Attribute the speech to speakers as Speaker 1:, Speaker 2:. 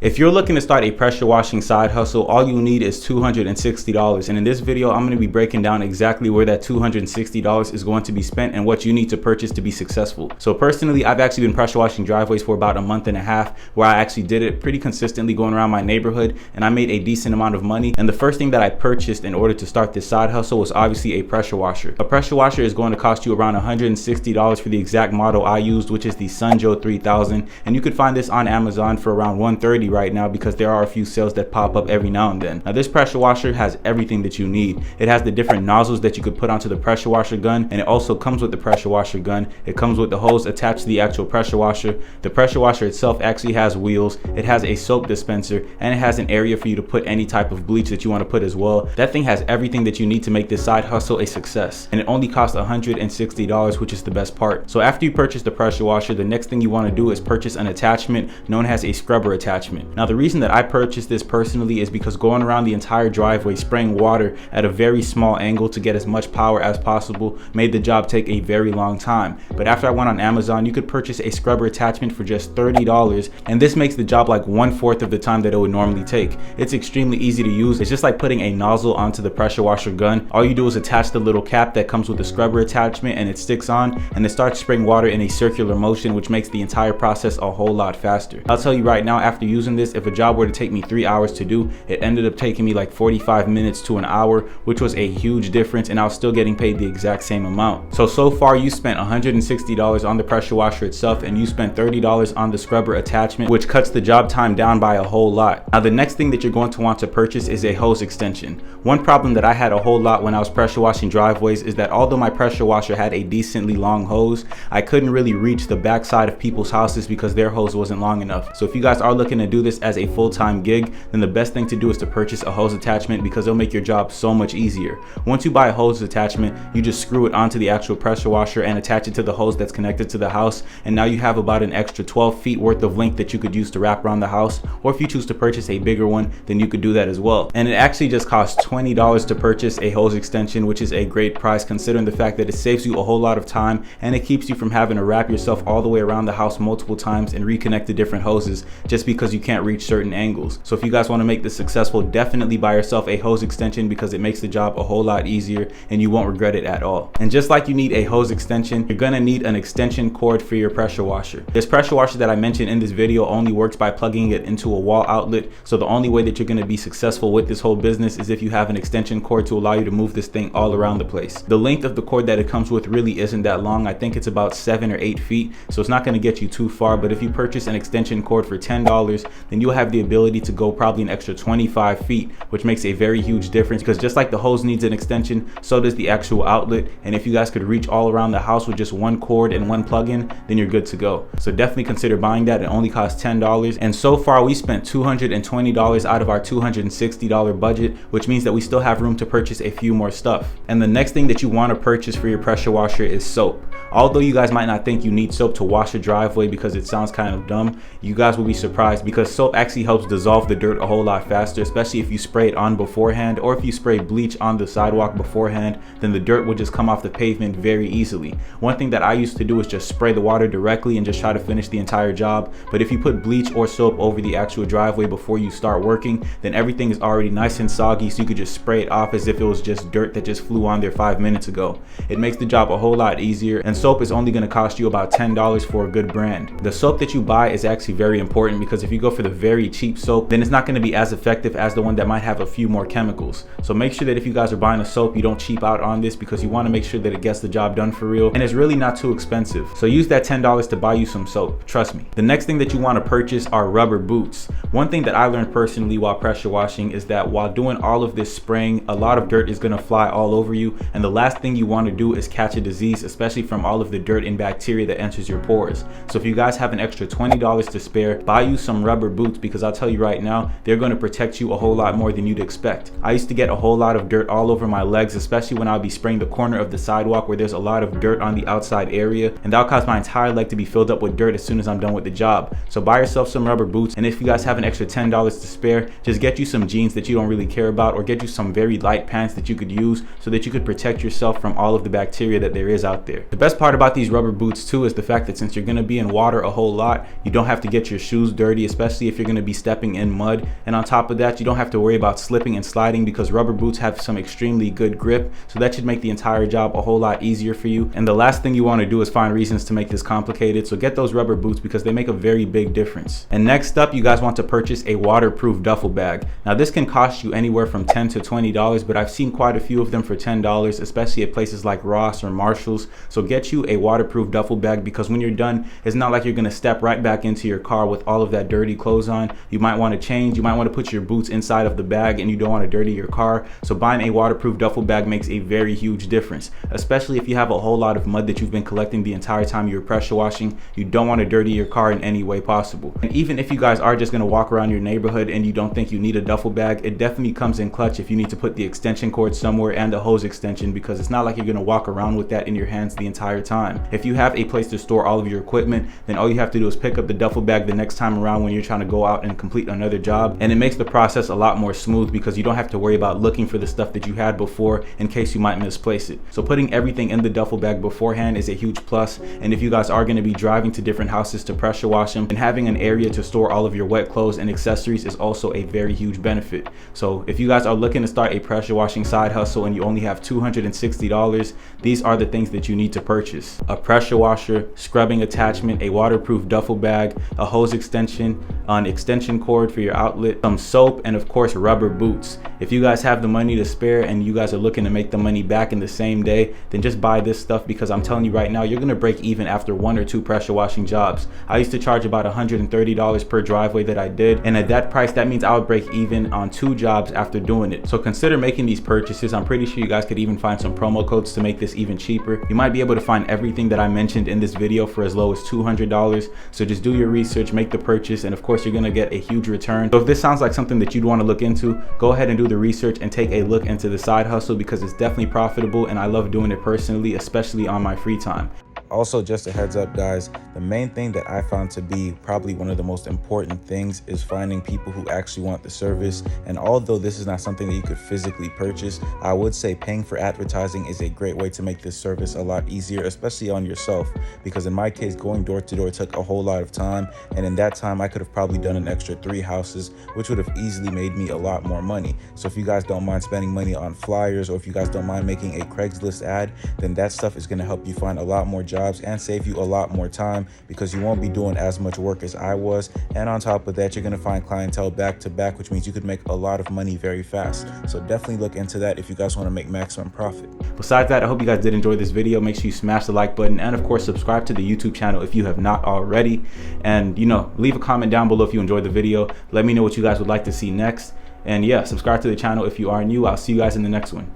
Speaker 1: If you're looking to start a pressure washing side hustle, all you need is $260. And in this video, I'm going to be breaking down exactly where that $260 is going to be spent and what you need to purchase to be successful. So personally, I've actually been pressure washing driveways for about a month and a half, where I actually did it pretty consistently going around my neighborhood, and I made a decent amount of money. And the first thing that I purchased in order to start this side hustle was obviously a pressure washer. A pressure washer is going to cost you around $160 for the exact model I used, which is the Sunjo 3000. And you could find this on Amazon for around $130 right now, because there are a few sales that pop up every now and then. Now this pressure washer has everything that you need. It has the different nozzles that you could put onto the pressure washer gun, and it also comes with the pressure washer gun. It comes with the hose attached to the actual pressure washer. The pressure washer itself actually has wheels. It has a soap dispenser, and it has an area for you to put any type of bleach that you want to put as well. That thing has everything that you need to make this side hustle a success, and it only costs $160, which is the best part. So after you purchase the pressure washer, the next thing you want to do is purchase an attachment known as a scrubber attachment. Now the reason that I purchased this personally is because going around the entire driveway spraying water at a very small angle to get as much power as possible made the job take a very long time. But after I went on Amazon, you could purchase a scrubber attachment for just $30, and this makes the job like 1/4 of the time that it would normally take. It's extremely easy to use. It's just like putting a nozzle onto the pressure washer gun. All you do is attach the little cap that comes with the scrubber attachment, and it sticks on, and it starts spraying water in a circular motion, which makes the entire process a whole lot faster. I'll tell you right now, after using this, if a job were to take me 3 hours to do, it ended up taking me like 45 minutes to an hour, which was a huge difference, and I was still getting paid the exact same amount. So far you spent $160 on the pressure washer itself, and you spent $30 on the scrubber attachment, which cuts the job time down by a whole lot. Now the next thing that you're going to want to purchase is a hose extension. One problem that I had a whole lot when I was pressure washing driveways is that although my pressure washer had a decently long hose, I couldn't really reach the backside of people's houses because their hose wasn't long enough. So if you guys are looking to do this as a full-time gig, then the best thing to do is to purchase a hose attachment, because it'll make your job so much easier. Once you buy a hose attachment, you just screw it onto the actual pressure washer and attach it to the hose that's connected to the house, and now you have about an extra 12 feet worth of length that you could use to wrap around the house. Or if you choose to purchase a bigger one, then you could do that as well. And it actually just costs $20 to purchase a hose extension, which is a great price considering the fact that it saves you a whole lot of time, and it keeps you from having to wrap yourself all the way around the house multiple times and reconnect the different hoses just because you can't reach certain angles. So if you guys want to make this successful, definitely buy yourself a hose extension, because it makes the job a whole lot easier and you won't regret it at all. And just like you need a hose extension, you're gonna need an extension cord for your pressure washer. This pressure washer that I mentioned in this video only works by plugging it into a wall outlet, so the only way that you're gonna be successful with this whole business is if you have an extension cord to allow you to move this thing all around the place. The length of the cord that it comes with really isn't that long. I think it's about 7 or 8 feet, so it's not gonna get you too far. But if you purchase an extension cord for $10, then you'll have the ability to go probably an extra 25 feet, which makes a very huge difference, because just like the hose needs an extension, so does the actual outlet. And if you guys could reach all around the house with just one cord and one plug-in, then you're good to go. So definitely consider buying that. It only costs $10. And so far we spent $220 out of our $260 budget, which means that we still have room to purchase a few more stuff. And the next thing that you want to purchase for your pressure washer is soap. Although you guys might not think you need soap to wash a driveway because it sounds kind of dumb, you guys will be surprised, because soap actually helps dissolve the dirt a whole lot faster, especially if you spray it on beforehand, or if you spray bleach on the sidewalk beforehand, then the dirt will just come off the pavement very easily. One thing that I used to do is just spray the water directly and just try to finish the entire job. But if you put bleach or soap over the actual driveway before you start working, then everything is already nice and soggy, so you could just spray it off as if it was just dirt that just flew on there 5 minutes ago. It makes the job a whole lot easier, and soap is only going to cost you about $10 for a good brand. The soap that you buy is actually very important, because if you go for the very cheap soap, then it's not going to be as effective as the one that might have a few more chemicals. So make sure that if you guys are buying a soap, you don't cheap out on this, because you want to make sure that it gets the job done for real, and it's really not too expensive. So use that $10 to buy you some soap, trust me. The next thing that you want to purchase are rubber boots. One thing that I learned personally while pressure washing is that while doing all of this spraying, a lot of dirt is going to fly all over you, and the last thing you want to do is catch a disease, especially from all of the dirt and bacteria that enters your pores. So if you guys have an extra $20 to spare, buy you some rubber boots, because I'll tell you right now, they're going to protect you a whole lot more than you'd expect. I used to get a whole lot of dirt all over my legs, especially when I'd be spraying the corner of the sidewalk where there's a lot of dirt on the outside area, and that'll cause my entire leg to be filled up with dirt as soon as I'm done with the job. So buy yourself some rubber boots, and if you guys have an extra $10 to spare, just get you some jeans that you don't really care about, or get you some very light pants that you could use so that you could protect yourself from all of the bacteria that there is out there. The best part about these rubber boots too is the fact that since you're going to be in water a whole lot, you don't have to get your shoes dirty, especially if you're going to be stepping in mud. And on top of that, you don't have to worry about slipping and sliding because rubber boots have some extremely good grip, so that should make the entire job a whole lot easier for you. And the last thing you want to do is find reasons to make this complicated, so get those rubber boots because they make a very big difference. And next up, you guys want to purchase a waterproof duffel bag. Now this can cost you anywhere from $10 to $20, but I've seen quite a few of them for $10, especially at places like Ross or Marshall's. So get you a waterproof duffel bag, because when you're done, it's not like you're going to step right back into your car with all of that dirty clothes on. You might want to change, you might want to put your boots inside of the bag, and you don't want to dirty your car. So buying a waterproof duffel bag makes a very huge difference, especially if you have a whole lot of mud that you've been collecting the entire time you're pressure washing. You don't want to dirty your car in any way possible. And even if you guys are just going to walk around your neighborhood and you don't think you need a duffel bag, it definitely comes in clutch if you need to put the extension cord somewhere and a hose extension, because it's not like you're going to walk around with that in your hands the entire time. If you have a place to store all of your equipment, then all you have to do is pick up the duffel bag the next time around when you're trying to go out and complete another job, and it makes the process a lot more smooth because you don't have to worry about looking for the stuff that you had before in case you might misplace it. So putting everything in the duffel bag beforehand is a huge plus. And if you guys are going to be driving to different houses to pressure wash them, and having an area to store all of your wet clothes and accessories is also a very huge benefit. So if you guys are looking to start a pressure washing side hustle and you only have $260, these are the things that you need to purchase: a pressure washer, scrubbing attachment, a waterproof duffel bag, a hose extension, an extension cord for your outlet, some soap, and of course rubber boots. If you guys have the money to spare and you guys are looking to make the money back in the same day, then just buy this stuff, because I'm telling you right now, you're gonna break even after 1 or 2 pressure washing jobs. I used to charge about $130 per driveway that I did, and at that price, that means I would break even on 2 jobs after doing it. So consider making these purchases. I'm pretty sure you guys could even find some promo codes to make this even cheaper. You might be able to find everything that I mentioned in this video for as low as $200. So just do your research, make the purchase, and of course you're gonna get a huge return. So if this sounds like something that you'd want to look into, go ahead and do the research and take a look into the side hustle, because it's definitely profitable and I love doing it personally, especially on my free time.
Speaker 2: Also, just a heads up guys, the main thing that I found to be probably one of the most important things is finding people who actually want the service. And although this is not something that you could physically purchase, I would say paying for advertising is a great way to make this service a lot easier, especially on yourself, because in my case, going door to door took a whole lot of time, and in that time I could have probably done an extra 3 houses, which would have easily made me a lot more money. So if you guys don't mind spending money on flyers, or if you guys don't mind making a Craigslist ad, then that stuff is going to help you find a lot more jobs and save you a lot more time, because you won't be doing as much work as I was. And on top of that, you're going to find clientele back to back, which means you could make a lot of money very fast. So definitely look into that if you guys want to make maximum profit.
Speaker 1: Besides that, I hope you guys did enjoy this video. Make sure you smash the like button, and of course subscribe to the YouTube channel if you have not already. And leave a comment down below if you enjoyed the video. Let me know what you guys would like to see next. And yeah, subscribe to the channel if you are new. I'll see you guys in the next one.